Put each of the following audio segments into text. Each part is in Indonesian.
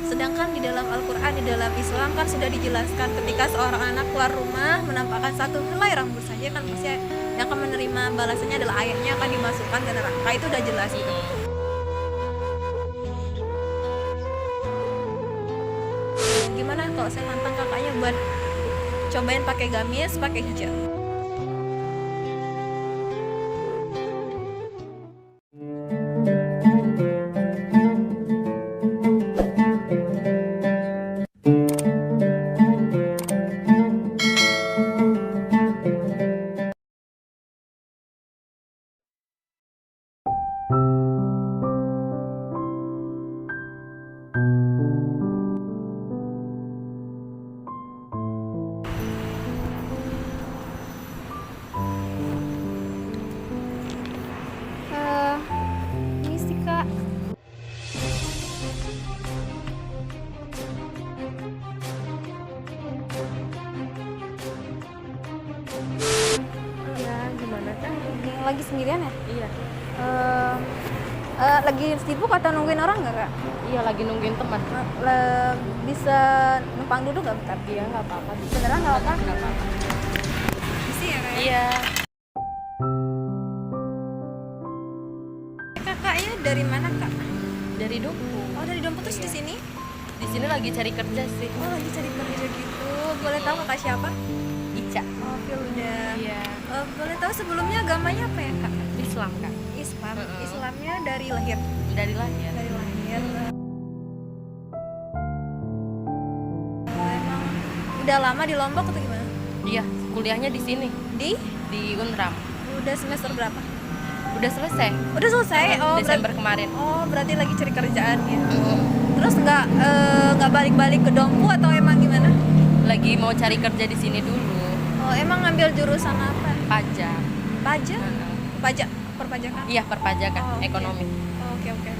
Sedangkan di dalam Al-Quran, di dalam Islam kan sudah dijelaskan ketika seorang anak keluar rumah menampakkan satu helai rambut saja kan pasti yang akan menerima balasannya adalah ayahnya akan dimasukkan ke neraka. Itu udah jelas gitu. Gimana kalau saya tantang kakaknya buat cobain pakai gamis, pakai hijab? Ini sih kak. Ya, gimana kan? Lagi sendirian ya? Iya. Lagi sibuk atau nungguin orang nggak kak? Iya, lagi nungguin teman. Bisa numpang duduk nggak bentar? Iya, nggak apa-apa. Beneran nggak apa? Nggak apa-apa. Bisa ya kak? Iya. Kakaknya dari mana kak? Dari Duku. Oh dari Dompet terus di sini? Di sini lagi cari kerja sih. Oh lagi cari kerja gitu. Boleh tahu kakak siapa? Ica. Oh Filda. Iya. Boleh tahu sebelumnya agamanya apa ya kak? Islam kan? Islam. Islamnya dari lahir. Dari lahir. Dari lahir. Emang udah lama di Lombok atau gimana? Iya, kuliahnya di sini. Di Unram. Udah semester berapa? Udah selesai. Udah selesai. Oh Desember kemarin. Oh berarti lagi cari kerjaan ya. Terus nggak balik-balik ke Dompu atau emang gimana? Lagi mau cari kerja di sini dulu. Oh emang ngambil jurusan apa? Pajak. Pajak? Pajak? Perpajakan? Iya, perpajakan, Oh, oke. ekonomi. Oh, oke.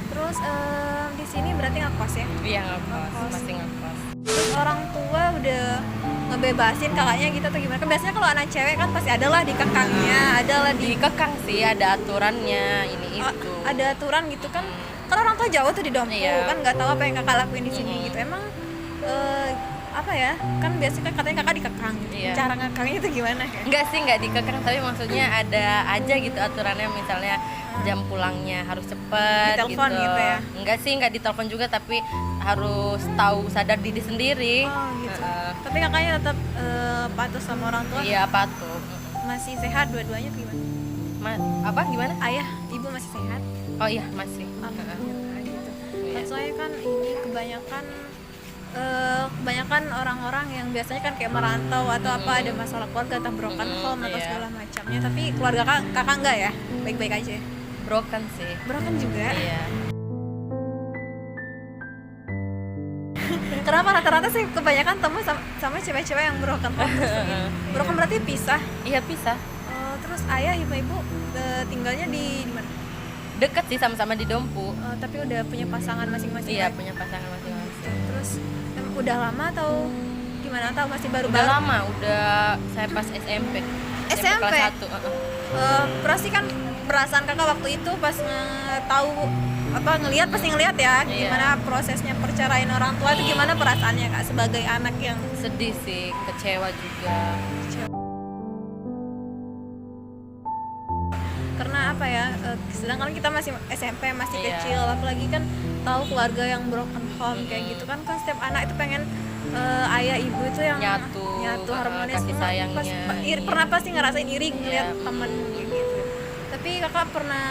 Terus di sini berarti ngekos ya? Iya, ngekos, Ngekos. masih ngekos. Terus orang tua udah ngebebasin kakaknya gitu atau gimana? Kan biasanya kalau anak cewek kan pasti adalah dikekangnya, adalah Dikekang sih, ada aturannya, ini itu. ada aturan gitu kan. Kan orang tua jauh tuh di Dompu, Iya. kan nggak tahu apa yang kakak lakuin di sini gitu. Emang apa ya? Kan biasanya kan katanya kakak dikekang gitu. Iya. Cara ngekangnya itu gimana ya? Enggak sih, enggak dikekang, tapi maksudnya ada aja gitu aturannya, misalnya jam pulangnya harus cepet Ditelepon gitu ya? Enggak sih, enggak ditelepon juga, tapi harus tahu sadar diri sendiri. Oh gitu. Tapi kakaknya tetap patuh sama orang tua. Iya, patuh. Masih sehat dua-duanya atau gimana? Apa gimana? Ayah, ibu masih sehat? Oh iya, masih. Alhamdulillah gitu. Iya. Kan soalnya kan ini kebanyakan orang-orang yang biasanya kan kayak merantau atau apa ada masalah keluarga atau broken home atau iya. segala macamnya. Tapi keluarga kakak enggak ya? Baik-baik aja ya? Broken sih. Broken juga? Iya. Kenapa rata-rata sih kebanyakan temu sama cewek-cewek yang broken home terus begini? Broken berarti pisah. Iya, pisah. Terus ayah ibu tinggalnya di mana? Deket sih, sama-sama di Dompu. Tapi udah punya pasangan masing-masing. Iya, kan? punya pasangan masing-masing. Terus udah lama atau gimana, atau masih baru-baru? Udah lama, udah saya pas SMP. SMP? kelas 1. Pasti kan perasaan kakak waktu itu pas tahu apa pasti ngelihat ya Iya. gimana prosesnya perceraian orang tua itu, gimana perasaannya kak sebagai anak yang Sedih sih, kecewa juga. karena apa ya, sedangkan kita masih SMP masih Iya. kecil, apalagi kan tahu keluarga yang broken home kayak gitu kan setiap anak itu pengen ayah ibu itu yang Nyatu, harmonis. kasih sayangnya. Pernah pasti ngerasain iri ngeliat Iya. temen kayak gitu. Tapi kakak pernah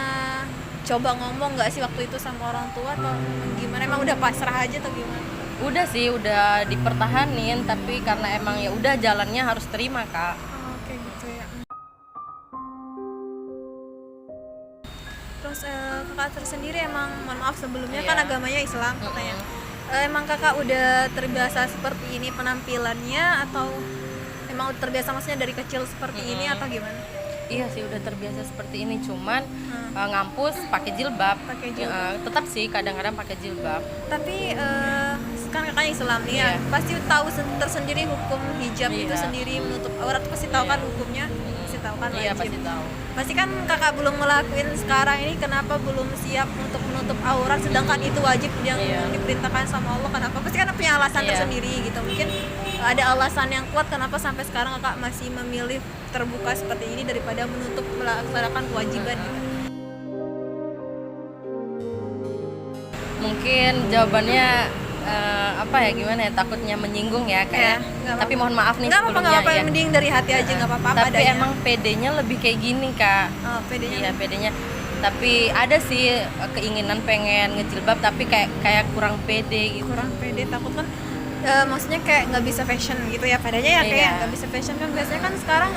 coba ngomong nggak sih waktu itu sama orang tua atau gimana, emang udah pasrah aja atau gimana? Udah sih, udah dipertahanin, tapi karena emang ya udah jalannya harus terima, Kak. Kayak gitu ya. Terus kakak tersendiri emang, mohon maaf sebelumnya Iya. kan agamanya Islam katanya. Emang kakak udah terbiasa seperti ini penampilannya atau emang terbiasa maksudnya dari kecil seperti ini atau gimana? Iya sih, udah terbiasa seperti ini, cuman ngampus pakai jilbab. Pakai jilbab. Tetap sih kadang-kadang pakai jilbab. Tapi kan kakaknya Islam nih ya, Iya. pasti tahu tersendiri hukum hijab itu Iya. sendiri, menutup aurat pasti tahu Iya. kan hukumnya, pasti tahu kan Iya wajib. pasti tahu. Pasti kan kakak belum ngelakuin sekarang ini, kenapa belum siap untuk menutup aurat sedangkan itu wajib yang Iya. diperintahkan sama Allah? Kenapa? Pasti kan punya alasan Iya. tersendiri gitu. Mungkin ada alasan yang kuat kenapa sampai sekarang kakak masih memilih terbuka seperti ini daripada menutup melaksanakan kewajiban gitu. Mungkin jawabannya apa ya, gimana ya, takutnya menyinggung ya kayak. nggak Tapi apa-apa. mohon maaf nih Nggak apa-apa, sebelumnya nggak apa-apa, ya. mending dari hati aja, nggak apa-apa Tapi adanya. emang PD-nya lebih kayak gini kak. Oh, pedenya. Iya PD-nya. Tapi ada sih keinginan pengen ngejilbab tapi kayak kurang pede gitu. Kurang pede, takut kan maksudnya kayak nggak bisa fashion gitu ya padanya ya, kayak Iya. nggak bisa fashion kan biasanya kan sekarang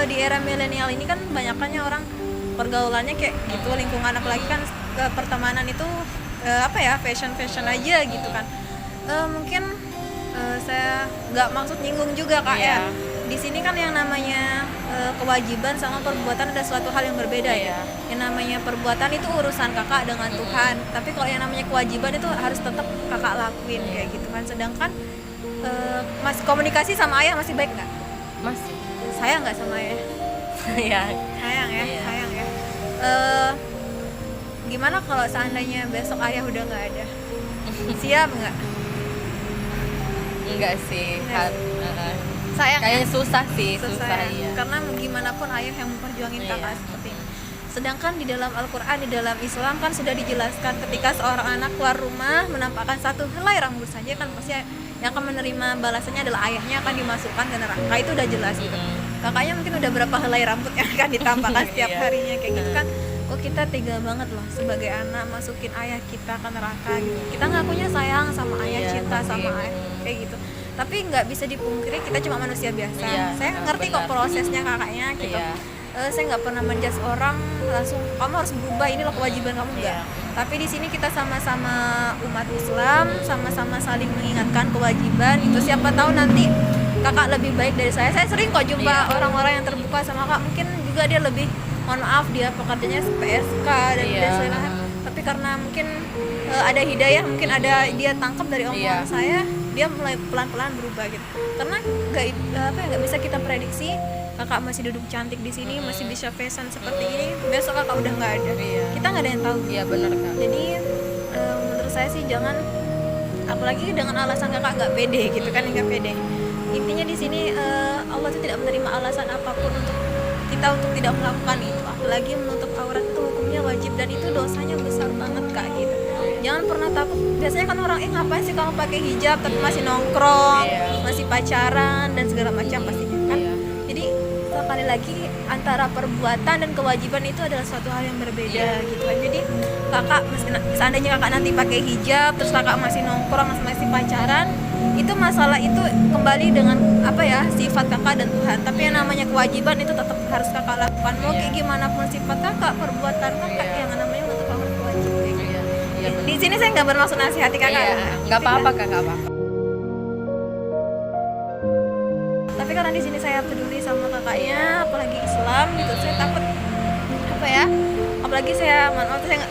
di era milenial ini kan banyakannya orang pergaulannya kayak gitu, lingkungan apalagi kan pertemanan itu apa ya, fashion aja gitu kan. Mungkin saya nggak maksud nyinggung juga kak ya. Iya. Di sini kan yang namanya kewajiban sama perbuatan ada suatu hal yang berbeda ya. Iya. Yang namanya perbuatan itu urusan kakak dengan Tuhan, tapi kalau yang namanya kewajiban itu harus tetap kakak lakuin kayak gitu kan. Sedangkan masih komunikasi sama ayah masih baik nggak? Masih. Sayang nggak sama ayah? Iya. Sayang ya, Iya. sayang ya. Gimana kalau seandainya besok ayah udah nggak ada? Siap nggak? Enggak sih. Iya. Sayang ya? Kayaknya susah sih, Susah susah ya? iya. Karena gimana pun ayah yang memperjuangin Iya. kakak seperti ini. Sedangkan di dalam Al-Quran, di dalam Islam kan sudah dijelaskan ketika seorang anak keluar rumah menampakkan satu helai rambut saja kan pasti yang akan menerima balasannya adalah ayahnya, akan dimasukkan ke neraka. Itu udah jelas gitu. Kakaknya mungkin udah berapa helai rambut yang akan ditampakkan setiap Iya. harinya kayak gitu kan. Kok kita tega banget loh sebagai anak masukin ayah kita ke neraka gitu. Kita ngakunya sayang sama ayah, Iya, cinta sama tapi, ayah kayak gitu. Tapi nggak bisa dipungkiri kita cuma manusia biasa. Iya, Saya ngerti kok benar. prosesnya kakaknya gitu. Iya. Saya nggak pernah menjudge orang langsung kamu harus berubah, inilah kewajiban kamu, enggak. Iya. Tapi di sini kita sama-sama umat Islam, sama-sama saling mengingatkan kewajiban. Itu siapa tahu nanti kakak lebih baik dari saya. Saya sering kok jumpa Iya. orang-orang yang terbuka sama kakak. Mungkin juga dia lebih, mohon maaf, dia pekerjaannya PSK dan Iya. lain-lain. Tapi karena mungkin ada hidayah, mungkin ada dia tangkap dari omongan Iya. saya, dia mulai pelan-pelan berubah gitu. Karena nggak bisa kita prediksi kakak masih duduk cantik di sini, masih bisa fashion seperti ini, besok kakak udah nggak ada. Iya. Kita nggak ada yang tahu. Iya benar kak. Jadi menurut saya sih jangan, apalagi dengan alasan kakak nggak pede gitu kan, nggak pede. Intinya di sini Allah itu tidak menerima alasan apapun untuk kita untuk tidak melakukan itu. Apalagi menutup aurat itu hukumnya wajib dan itu dosanya besar banget kak gitu. Jangan pernah takut. Biasanya kan orang ngapain sih kamu pakai hijab tapi masih nongkrong, Iya. masih pacaran dan segala macam pastinya kan. Iya. Jadi sekali lagi antara perbuatan dan kewajiban itu adalah suatu hal yang berbeda gitu kan. Jadi kakak seandainya kakak nanti pakai hijab terus kakak masih nongkrong, masih pacaran, itu masalah itu kembali dengan apa ya, sifat kakak dan Tuhan. Tapi yang namanya kewajiban itu tetap harus kakak lakukan. Mau kayak gimana pun sifat kakak, perbuatan kakak, yang namanya untuk aurat wajib kayak gitu. Iya. Iya Di sini saya nggak bermaksud nasihati kakak. Iya. ya. Nggak apa-apa kak, nggak apa-apa. Tapi karena di sini saya peduli sama kakaknya, apalagi Islam gitu, saya takut apa ya, apalagi saya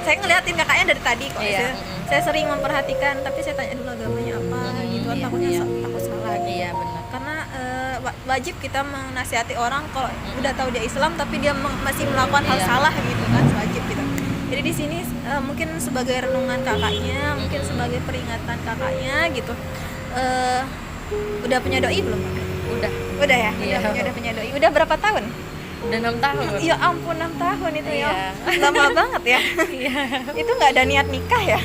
saya ngeliatin kakaknya dari tadi kok. Iya. Saya sering memperhatikan, tapi saya tanya dulu agamanya apa gitu kan, Iya, takutnya iya. takut salah gitu. Iya benar. Karena wajib kita menasihati orang kalau udah tahu dia Islam tapi dia masih melakukan hal Iya. salah gitu kan, wajib gitu. Jadi di sini mungkin sebagai renungan kakaknya, mungkin sebagai peringatan kakaknya gitu. Udah punya doi belum? Udah. Udah ya? Iya. Udah punya doi. Udah berapa tahun? Udah 6 tahun. Ya ampun, 6 tahun itu ya. Iya. Lama banget ya. Iya. Itu nggak ada niat nikah ya?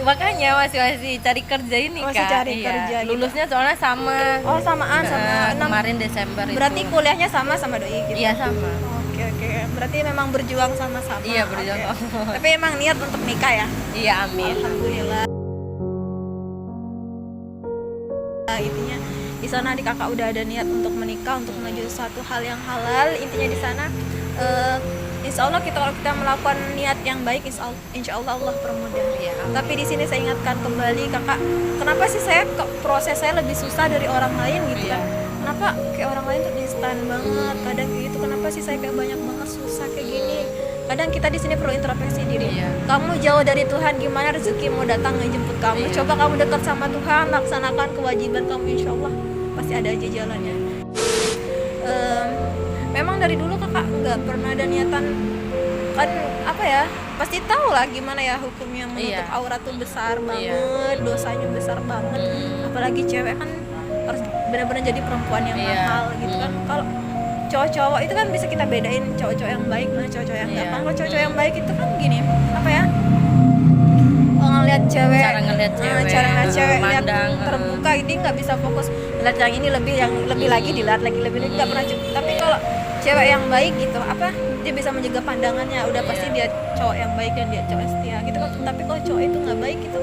Makanya masih cari kerja ini kak. Masih cari Iya. kerja gitu. Lulusnya soalnya sama. Oh, samaan sama 6. Kemarin Desember itu. Berarti kuliahnya sama doi gitu. Iya sama. Oke. Berarti memang berjuang sama-sama. Iya, berjuang Oke. sama-sama. Tapi emang niat untuk nikah ya? Iya amin. Alhamdulillah. Intinya di sana di kakak udah ada niat untuk menikah, untuk menuju suatu hal yang halal. Intinya di sana insya Allah kalau kita melakukan niat yang baik, insya Allah Allah permudah. Iya, amin. Tapi di sini saya ingatkan kembali kakak, kenapa sih proses saya lebih susah dari orang lain gitu kan? Iya. Kenapa kayak orang lain tuh instan banget, kadang kayak gitu. Kenapa sih saya kayak banyak banget susah kayak gini? Kadang kita di sini perlu introspeksi diri. Iya. Kamu jauh dari Tuhan, gimana rezeki mau datang ngejemput kamu? Iya. Coba kamu dekat sama Tuhan, laksanakan kewajiban kamu, insya Allah pasti ada aja jalannya. emang dari dulu kakak nggak pernah ada niatan kan apa ya, pasti tahu lah gimana ya hukumnya menutup aurat tuh besar banget, dosanya besar banget. Apalagi cewek kan harus benar-benar jadi perempuan yang mahal gitu kan. Kalau cowok-cowok itu kan bisa kita bedain cowok-cowok yang baik dan cowok-cowok yang enggak. Kalau cowok-cowok yang baik itu kan gini, apa ya? Ngelihat cewek, cara ngelihat cewek, lihat mandang, terbuka, dia nggak bisa fokus lihat yang ini lebih lagi dilihat lagi lebih nggak pernah cukup. Tapi kalau cewek yang baik gitu, apa dia bisa menjaga pandangannya, udah pasti dia cowok yang baik dan dia cowok setia gitu kan. Tapi kalau cowok itu nggak baik itu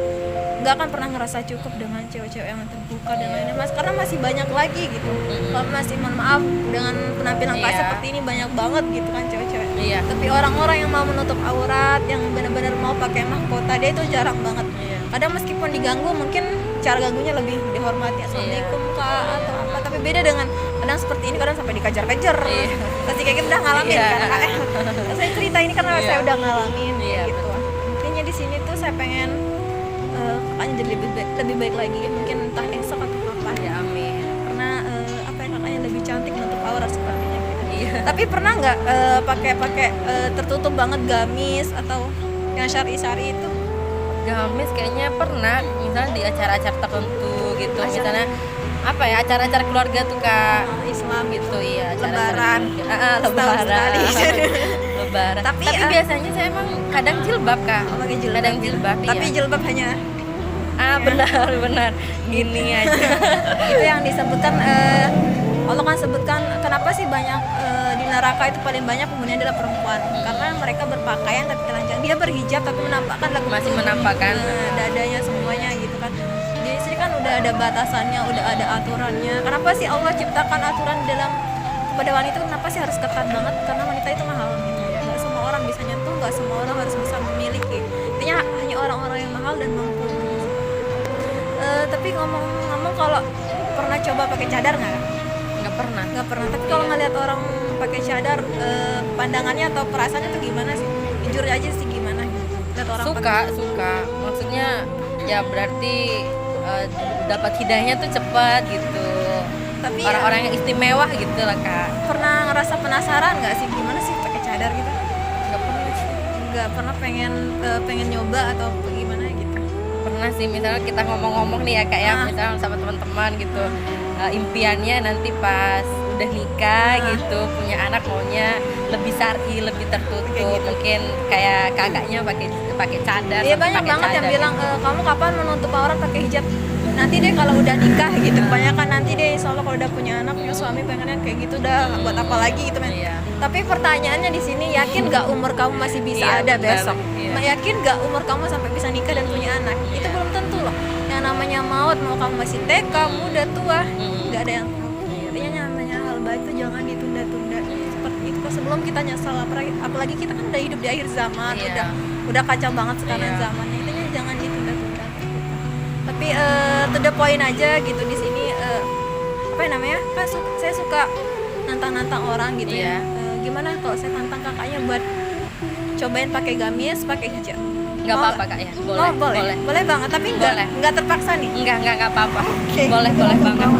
nggak akan pernah ngerasa cukup dengan cewek-cewek yang terbuka dan lainnya mas, karena masih banyak lagi gitu. Kalau masih mohon maaf dengan penampilan kayak seperti ini banyak banget gitu kan cewek-cewek. Tapi orang-orang yang mau menutup aurat, yang benar-benar mau pakai mahkota, dia itu jarang banget. Kadang meskipun diganggu mungkin cara ganggunya lebih dihormati, assalamualaikum kak atau apa, tapi beda dengan kadang seperti ini, kadang sampai dikejar-kejar. Pasti kayak kita udah ngalamin kan kak. Saya cerita ini karena saya udah ngalamin gitu. Intinya di sini tuh saya pengen kakaknya jadi lebih baik lagi, mungkin entah esok atau kapan. Ya amin. Karena apa ya, kakaknya lebih cantik menutup aurat sepertinya gitu. Tapi pernah nggak pakai tertutup banget gamis atau yang syari itu? Gamis kayaknya pernah, misalnya di acara-acara tertentu gitu, misalnya apa ya, acara-acara keluarga tuh kak, Islam gitu. Lebaran. Lebaran. Lebaran. Tapi biasanya saya emang kadang jilbab kak, kadang jilbab. Tapi jilbab hanya benar gini aja. Itu yang disebutkan Allah kan sebutkan kenapa sih banyak di neraka itu paling banyak penghuninya adalah perempuan, karena mereka berpakaian tapi telanjang. Dia berhijab tapi menampakkan masih menampakkan dadanya semuanya gitu kan. Di sini kan udah ada batasannya, udah ada aturannya. Kenapa sih Allah ciptakan aturan dalam kepada wanita, kenapa sih harus ketat banget? Karena wanita itu mahal gitu. Nggak semua orang bisa nyentuh, nggak semua orang harus bisa memiliki. Intinya hanya orang-orang yang mahal dan mampu. Tapi ngomong-ngomong, kalau pernah coba pakai cadar nggak? Nggak pernah. Tapi kalau ngeliat orang pakai cadar, pandangannya atau perasaannya tuh gimana sih? Jujur aja sih gimana? Lihat orang suka. Maksudnya ya berarti dapat hidayahnya tuh cepat gitu. Tapi orang-orang yang istimewa gitu lah kak. Pernah ngerasa penasaran nggak sih gimana sih pakai cadar gitu? Nggak pernah pengen nyoba atau gimana gitu? Pernah sih, misalnya kita ngomong-ngomong nih ya kak ya, misalnya sama teman-teman gitu, impiannya nanti pas udah nikah gitu, punya anak maunya lebih syar'i, lebih tertutup gitu. Mungkin kayak kakaknya pakai cadar. Iya, banyak banget yang bilang kamu kapan menutup aurat pakai hijab? Nanti deh kalau udah nikah gitu. Kebanyakan nanti deh, soalnya kalau udah punya anak, punya suami, pengennya kayak gitu, udah buat apa lagi gitu men. Tapi pertanyaannya di sini, yakin gak umur kamu masih bisa ada besok? Yakin gak umur kamu sampai bisa nikah dan punya anak? Itu belum tentu loh. Yang namanya maut, mau kamu masih TK, muda, tua, gak ada yang tahu. Artinya namanya hal baik itu jangan ditunda-tunda. Seperti itu sebelum kita nyesal, apalagi kita kan udah hidup di akhir zaman, udah kacau banget sekarang zamannya. Intinya jangan ditunda-tunda. Tapi to the point aja gitu di sini, apa ya namanya? Kan saya suka nantang-nantang orang gitu ya. Gimana kalau saya tantang kakaknya buat cobain pakai gamis, pakai hijab? Nggak apa-apa kak ya? Boleh banget, tapi nggak terpaksa nih? Nggak apa-apa. Boleh banget.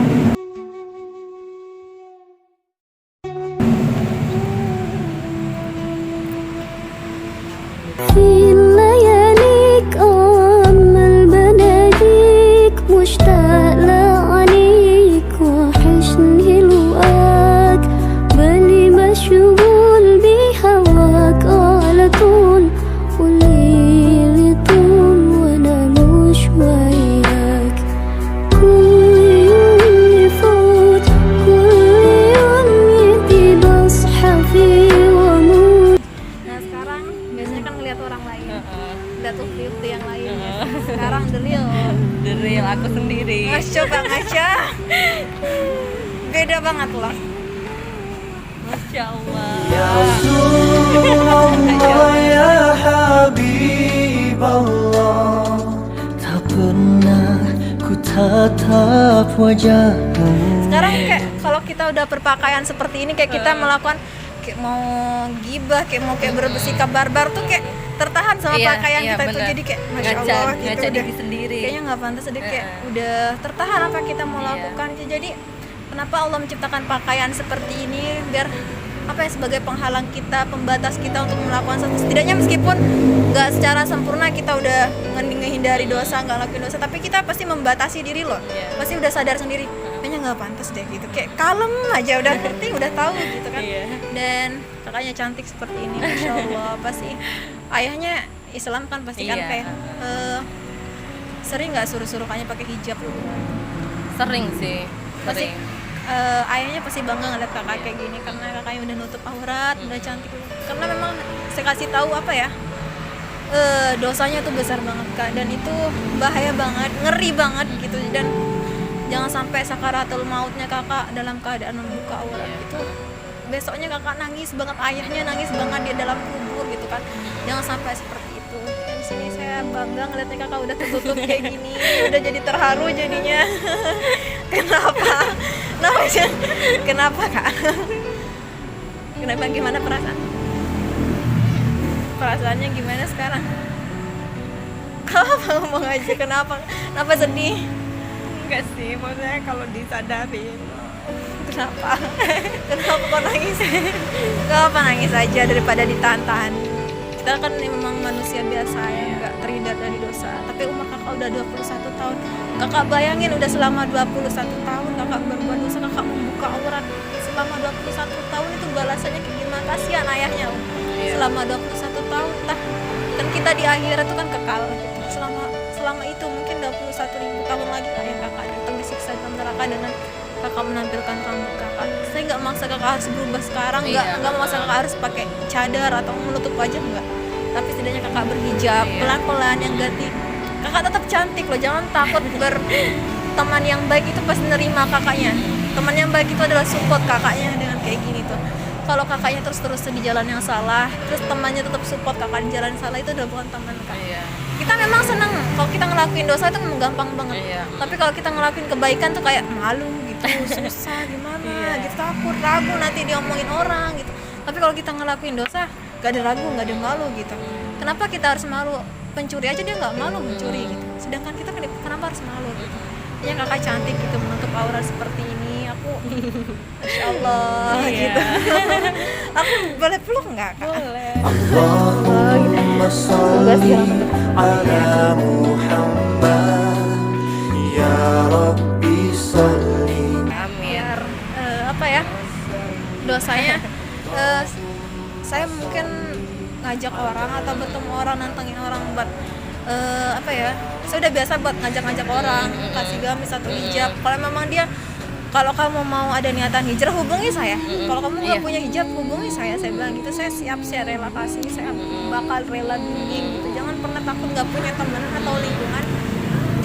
Aku sendiri. Coba ngaca. Beda banget loh. Masya Allah. Ya Rasulullah ya Habiballah, tak pernah ku tatap wajahmu. Sekarang kayak kalau kita udah berpakaian seperti ini, kayak kita melakukan kayak mau gibah, kayak mau kayak bersikap barbar tuh kayak tertahan sama pakaian kita itu. Jadi kayak Masya Allah gitu udah sendiri. Kayaknya nggak pantas, jadi kayak udah tertahan apa kita mau lakukan. Jadi kenapa Allah menciptakan pakaian seperti ini, biar apa ya, sebagai penghalang kita, pembatas kita untuk melakukan sesuatu. Setidaknya meskipun nggak secara sempurna kita udah menghindari dosa, nggak lakuin dosa, tapi kita pasti membatasi diri loh. Pasti udah sadar sendiri, kayaknya nggak pantas deh gitu, kayak kalem aja, udah ngerti, udah tahu gitu kan. Dan kakaknya cantik seperti ini, masya Allah. Pasti ayahnya Islam kan, pasti kan kayak sering nggak suruh-suruh kakaknya pakai hijab. Sering sih, Pasti sering. ayahnya pasti bangga ngeliat kakak kayak gini, karena kakaknya udah nutup aurat, udah cantik. Karena memang saya kasih tahu apa ya, dosanya tuh besar banget Kak, dan itu bahaya banget, ngeri banget gitu. Dan jangan sampai sakaratul mautnya kakak dalam keadaan membuka aurat itu, besoknya kakak nangis banget, ayahnya nangis banget di dalam kubur gitu kan. Jangan sampai seperti itu. Dan di sini saya bangga ngeliatnya kakak udah tertutup kayak gini, udah jadi terharu jadinya. Kenapa? Kenapa Kak? Kenapa, gimana perasaannya gimana sekarang? Kenapa ngomong aja, kenapa sedih? Enggak sih, maksudnya kalau disadarin. Kenapa kok nangis? Kenapa nangis aja daripada ditahan-tahan? Kita kan memang manusia biasa ya, nggak terhindar dari dosa. Tapi umur kakak udah 21 tahun. Kakak bayangin udah selama 21 tahun kakak berbuat dosa, kakak membuka aurat selama 21 tahun, itu balasannya kayak gimana? Kasihan ayahnya. Selama 21 tahun, kan kita di akhirat itu kan kekal gitu. Selama itu mungkin 21.000 tahun lagi ayah kakak datang disiksa dalam neraka dengan kakak menampilkan rambut kakak. Saya nggak maksa kakak harus berubah sekarang, nggak maksa kakak harus pakai cadar atau menutup wajah, enggak. Tapi setidaknya kakak berhijab pelan-pelan, yang ganti. Kakak tetap cantik loh, jangan takut. Teman yang baik itu pasti nerima kakaknya. Teman yang baik itu adalah support kakaknya dengan kayak gini tuh. Kalau kakaknya terus di jalan yang salah, terus temannya tetap support kakak di jalan yang salah, itu udah bukan teman Kak. Kita memang senang kalau kita ngelakuin dosa itu memang gampang banget. Tapi kalau kita ngelakuin kebaikan tuh kayak malu gitu, susah gimana, gitu, takut, ragu nanti diomongin orang gitu. Tapi kalau kita ngelakuin dosa, gak ada ragu, gak ada malu gitu. Kenapa kita harus malu? Pencuri aja dia nggak malu mencuri gitu. Sedangkan kita kenapa harus malu gitu? Ya kakak cantik gitu, menutup aurat seperti ini. Aku Masya Allah gitu. Aku boleh peluk nggak Kak? Boleh. Allahumma salli ala Muhammad ya Rabbi salli. Biar apa ya, dosanya saya mungkin ngajak orang atau bertemu orang, nantangin orang buat apa ya, saya udah biasa buat ngajak orang kasih gamis atau hijab. Kalau kamu mau ada niatan hijrah, hubungi saya. Kalau kamu nggak punya hijab, hubungi saya bilang gitu. Saya siap, saya rela kasih, saya bakal rela bimbing gitu. Jangan pernah takut nggak punya teman atau lingkungan.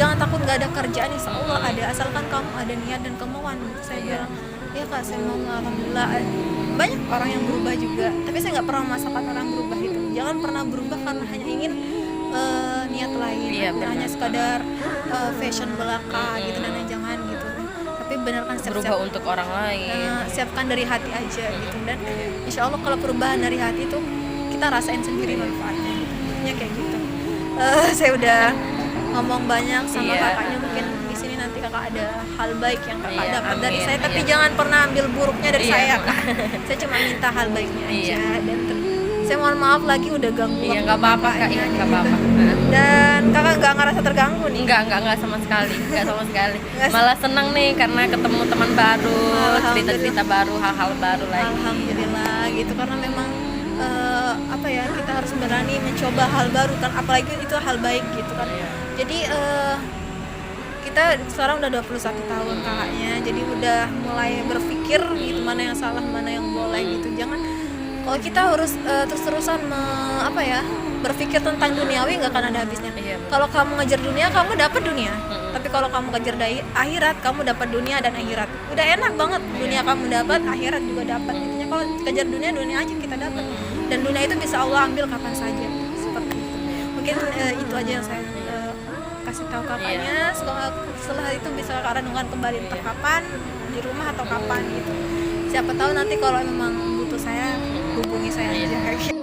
Jangan takut nggak ada kerjaan, insya Allah ada, asalkan kamu ada niat dan kemauan. Saya bilang, ya Kak, saya mau, alhamdulillah. Banyak orang yang berubah juga, tapi saya nggak pernah memaksakan orang berubah itu. Jangan pernah berubah karena hanya ingin niat lain, hanya sekadar fashion belaka gitu, dan jangan gitu. Tapi benarkan berubah untuk orang lain. Siapkan dari hati aja gitu, dan insya Allah kalau perubahan dari hati itu kita rasain sendiri manfaatnya gitu. Intinya kayak gitu. Saya udah ngomong banyak sama kakaknya, mungkin di sini nanti kakak ada hal baik yang kakak dapat dari saya, tapi jangan pernah ambil buruknya dari saya Kak. Saya cuma minta hal baiknya aja, dan saya mohon maaf lagi udah ganggu. Nggak apa-apa Kak, nggak apa-apa. Dan kakak nggak ngerasa terganggu nih? Nggak sama sekali, malah senang nih karena ketemu teman baru, cerita-cerita baru, hal-hal baru lagi. Alhamdulillah gitu, karena memang apa ya, kita harus berani mencoba hal baru kan, apalagi itu hal baik gitu kan. Jadi kita sekarang udah 21 tahun kakaknya, jadi udah mulai berpikir gitu, mana yang salah, mana yang boleh gitu. Jangan, kalau kita harus terus-terusan berpikir tentang duniawi, nggak akan ada habisnya. Kalau kamu ngejar dunia, kamu dapat dunia. Tapi kalau kamu kejar akhirat, kamu dapat dunia dan akhirat. Udah enak banget, dunia kamu dapat, akhirat juga dapat. Intinya kalau kejar dunia aja kita dapat. Dan dunia itu bisa Allah ambil kapan saja. Seperti itu. Mungkin itu aja yang saya kasih tahu kakaknya. Setelah itu bisa kakak renungkan kembali entah kapan, di rumah atau kapan gitu. Siapa tahu nanti kalau memang butuh saya, hubungi saya aja.